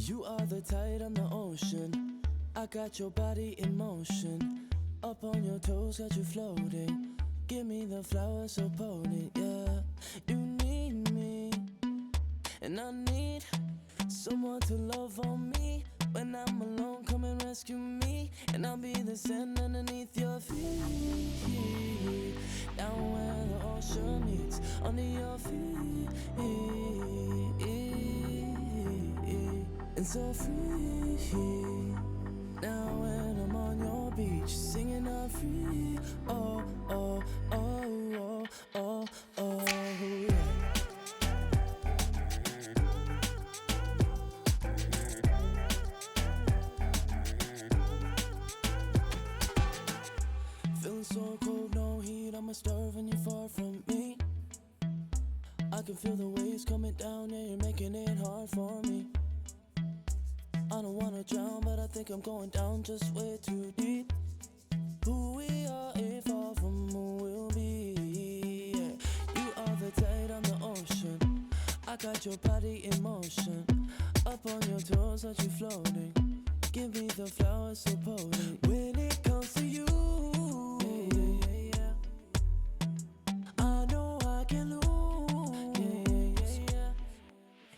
You are the tide on the ocean. I got your body in motion. Up on your toes, got you floating. Give me the flowers so potent, yeah. You need me, and I need someone to love on me. When I'm alone, come and rescue me, and I'll be the sand underneath your feet. Down where the ocean meets, under your feet. And so free. Now when I'm on your beach, singing I'm free. Oh, oh, oh, oh, oh, oh, yeah. Feeling so cold, no heat, I'ma starve when you're far from me. I can feel the waves coming down, yeah, you're making it hard for me. I don't wanna drown, but I think I'm going down just way too deep. Who we are ain't far from who we'll be, yeah. You are the tide on the ocean. I got your body in motion. Up on your toes, got you floating. Give me the flowers so potent. When it comes to you, I know I can lose.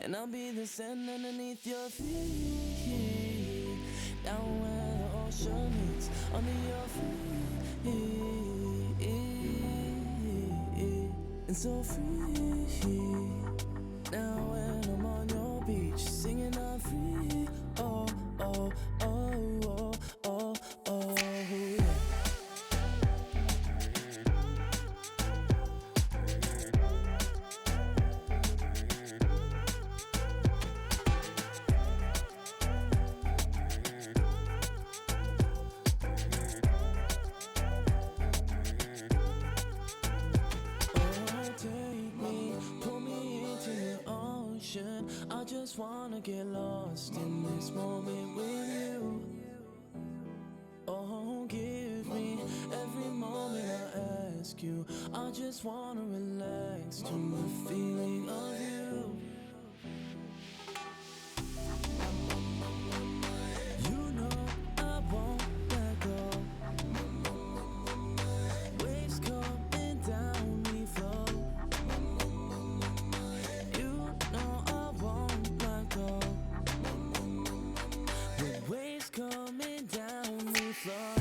And I'll be the sand underneath your feet. Down where the ocean meets, under your feet. And so free. Now when I'm on your beach, singing I'm free. Oh, oh, oh, oh, oh, oh, yeah. I just wanna get lost in this moment with you. Oh, give me every moment I ask you. I just wanna relax to the feeling of you. You know I won't let go. Waves coming down, we flow. Waves coming down, we flow.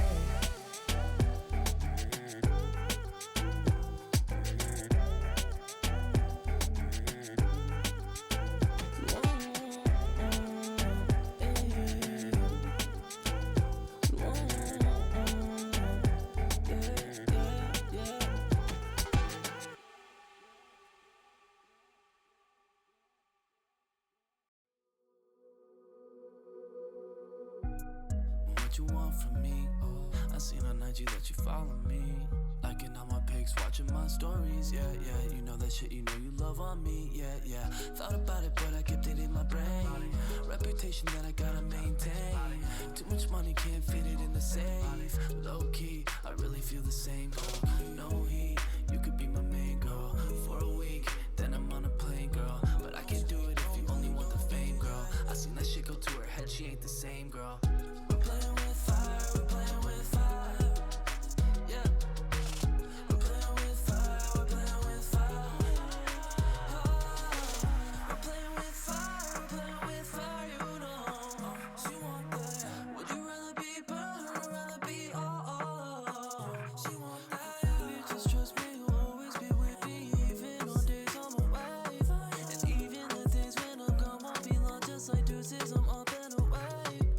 What you want from me? I seen on IG that you follow me, liking all my pics, watching my stories. Yeah, yeah, you know that shit, you know you love on me. Yeah, yeah, thought about it but I kept it in my brain. Reputation that I gotta maintain. Too much money, can't fit it in the safe. Low key, I really feel the same. No heat, you could be my main girl. For a week, then I'm on a plane, girl. But I can't do it if you only want the fame, girl. I seen that shit go to her head, she ain't the same, girl. We're playing with fire, we're playing with fire. Yeah. We're playing with fire, we're playing with fire. We're playing with fire, we're playing with fire, you know. She want that. Would you rather be burned or rather be she want that. You just trust me, you'll always be with me, even on days I'm away. And even the days when I'm gone won't be long, just like deuces, I'm up and away.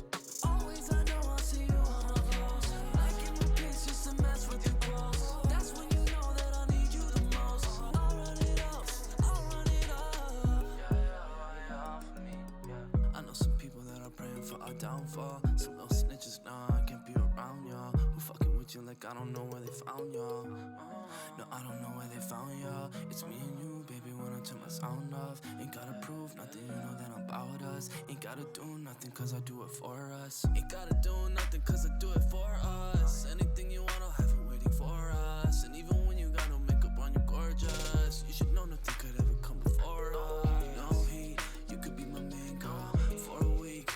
Always I know I'll see you on my clothes. Liking your pics just to match with your clothes. That's when you know that I need you the most. I'll run it up, I'll run it up. Yeah, for me, yeah. I know some people that are praying for our downfall. Some little snitches, nah, I can't be around y'all. Who fucking with you like I don't know where they found y'all. No, I don't know where they found y'all. It's me and you, baby, when I turn my sound off. Ain't gotta prove nothing, you know that I'm about us. Ain't gotta do nothing cause I do it for us. Ain't gotta do nothing cause I do it for us. Anything you want, I'll have it waiting for us. And even when you got no makeup on, you're gorgeous. You should know nothing could ever come before us. No heat, you could be my main girl. For a week,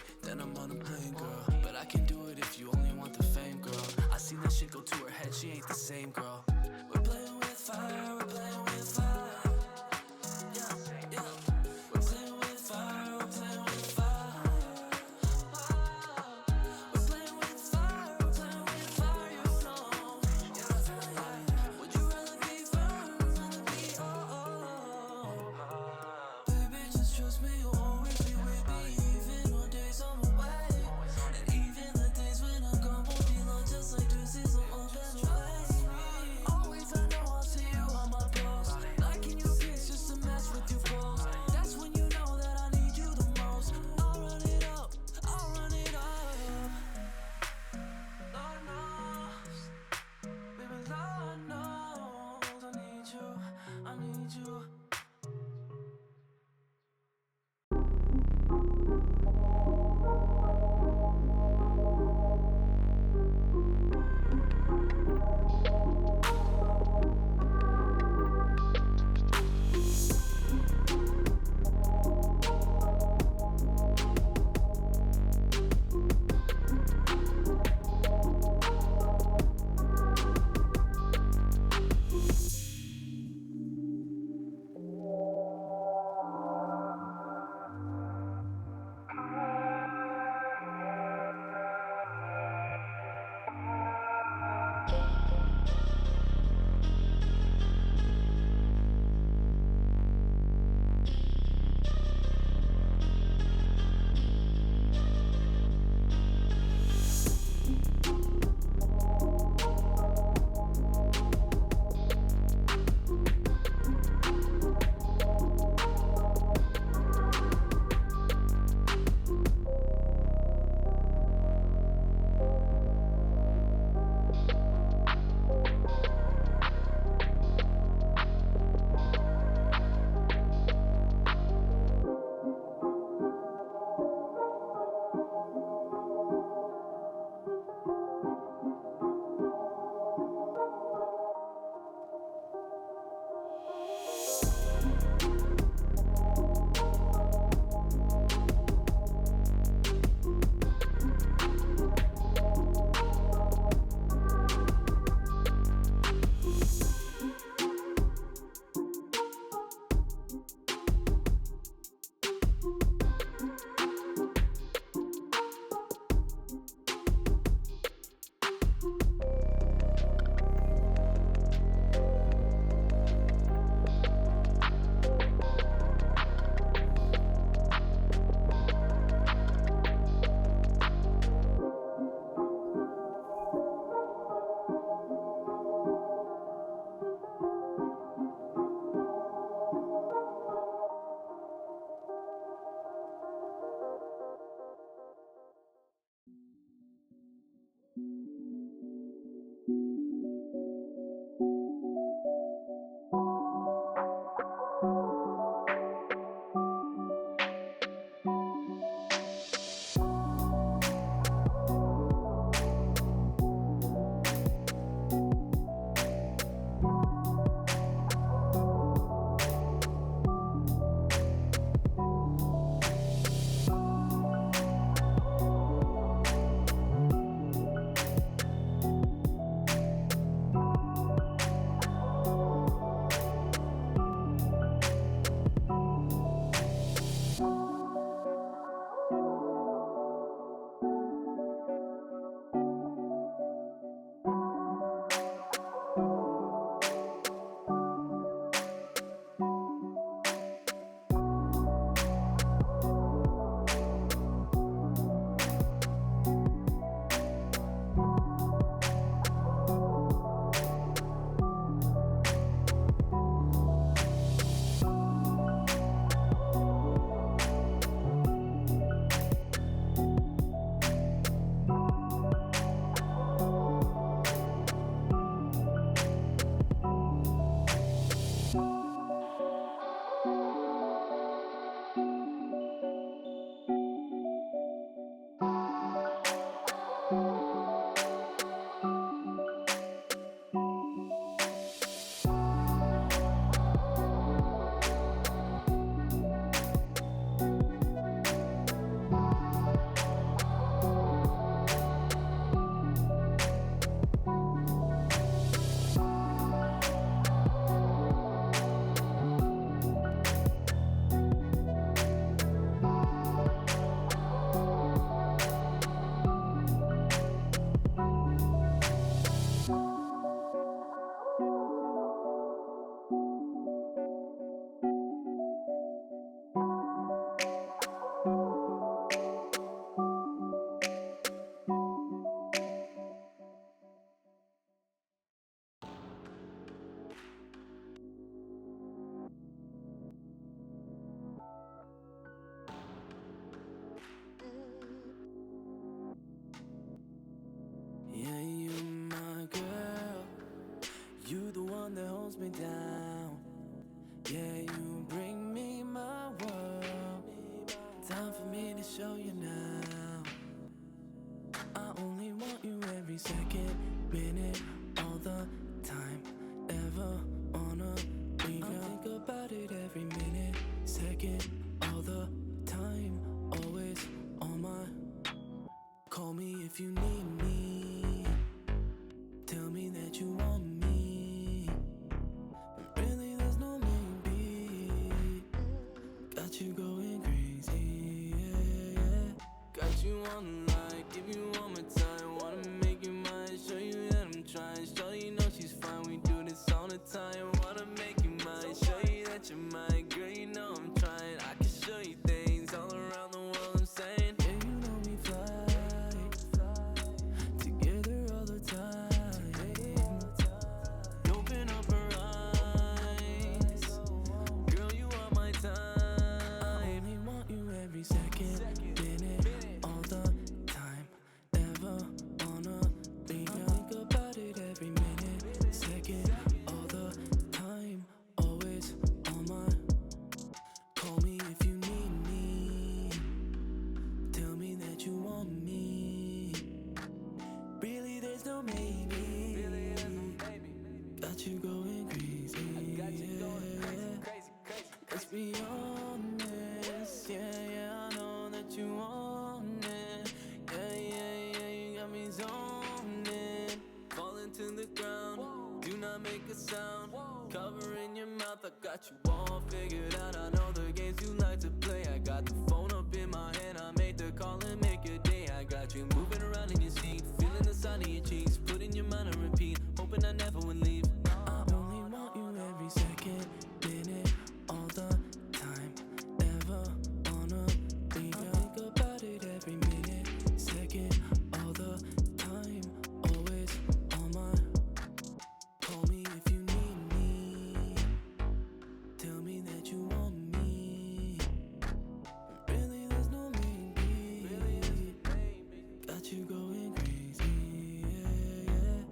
second, minute, all the time. Never wanna leave you. I think about it every minute, second, all the time. Always on my. Call me if you need me. Tell me that you want me. Really, there's no maybe. Got you going crazy, yeah, yeah. Got you on the line, give you all my time. Wanna make you mine, show you that I'm trying. Show you know she's fine, we do this all the time. Wanna make you mine, show you that you're mine. Girl, you know I'm trying, I can show you things all around the world, I'm saying. Yeah, you know we fly together all the time. Open up her eyes, girl, you are my time. I only want you every second, minute, all the time. Never wanna leave you. Think about it every minute, second, all the time. Always on my. Call me if you need me. Tell me that you want me. Really, there's no maybe. Got you going crazy. Let's be honest. Yeah, I know that you want it. Yeah, you got me zoning. Falling to the ground. Do not make a sound. Covering your mouth, I got you all figured out. I know the games you like to play. I got the phone up in my hand. I made the call and make a day. I got you moving around in your seat, feeling the sun in your cheeks, putting your mind on repeat, hoping I never would leave. I only want you every second, minute, all the time. Never wanna leave you. Think about it every minute, second, all the time. Always on my. Call me if you need me. Tell me that you want me. Really, there's no maybe. Got you going crazy, yeah, yeah.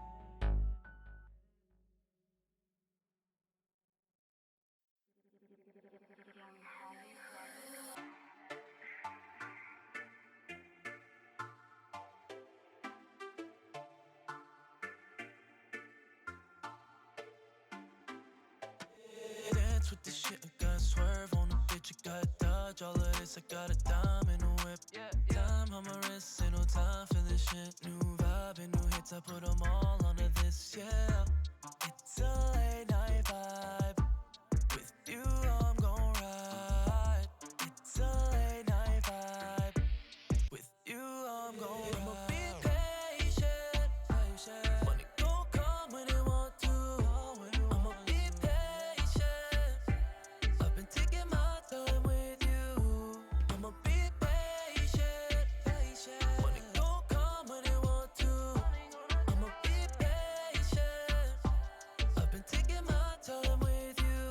Dance with the shit, I got swerve on the bitch, I got dodge all of this, I got a dime in a whip. Time on my wrist, ain't no time for this shit. New vibe and new hits, I put them all under this, yeah. It's a late night vibe. With you, I'm gon' ride. It's a late night vibe. With you, I'm gon' ride. I'ma be patient. When it gon' come when it want to. I'ma be patient. I've been taking my time with you. I'ma be patient. When it gon' come when it want to. I'ma be patient. I've been taking my time with you.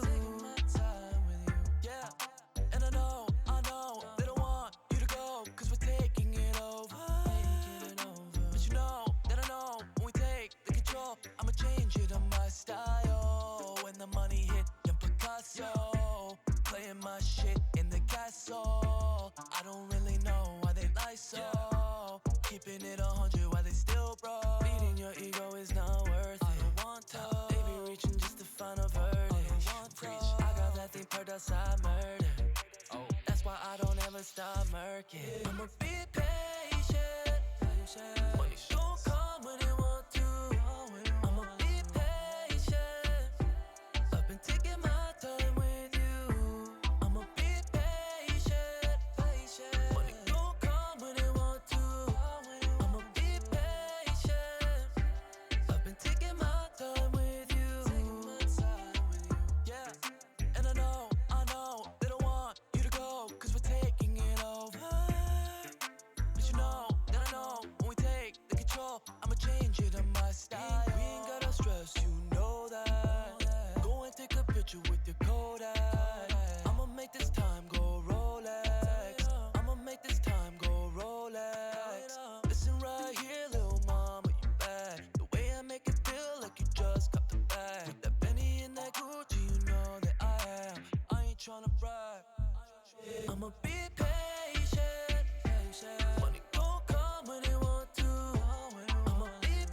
Yeah. And I know they don't want you to go, cause we're taking it over. But you know that I know when we take the control, I'ma change it on my style. When the money hit, young Picasso, playing my shit in the castle. I don't really know why they lie so. Keeping it 100 while they still broke. Feeding your ego is not worth it. I don't want to. They be reaching just to find a verdict. I got that thing purred outside murder. That's why I don't ever stop murking. I'ma be patient. When it gon' come when it want to. I'ma be patient. I've been taking my time with you. I'ma be patient. When it gon' come when it want to. I'ma be patient. I've been taking my time with you. Yeah. And I know they don't want you to go, cause we're taking it over. But you know that I know when we take the control, I'ma change it on my style. We ain't gotta stress, you know that. Go and take a picture with your Kodak. I'ma make this time go Rolex. I'ma make this time go Rolex. Listen right here, little mama, you bad. The way I make it feel like you just got the bag. With that Benny and that Gucci, you know that I am. I ain't tryna brag. I'ma be patient. When it gon' come when it want to. I'ma be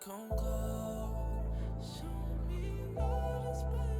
come close. Show me what is better.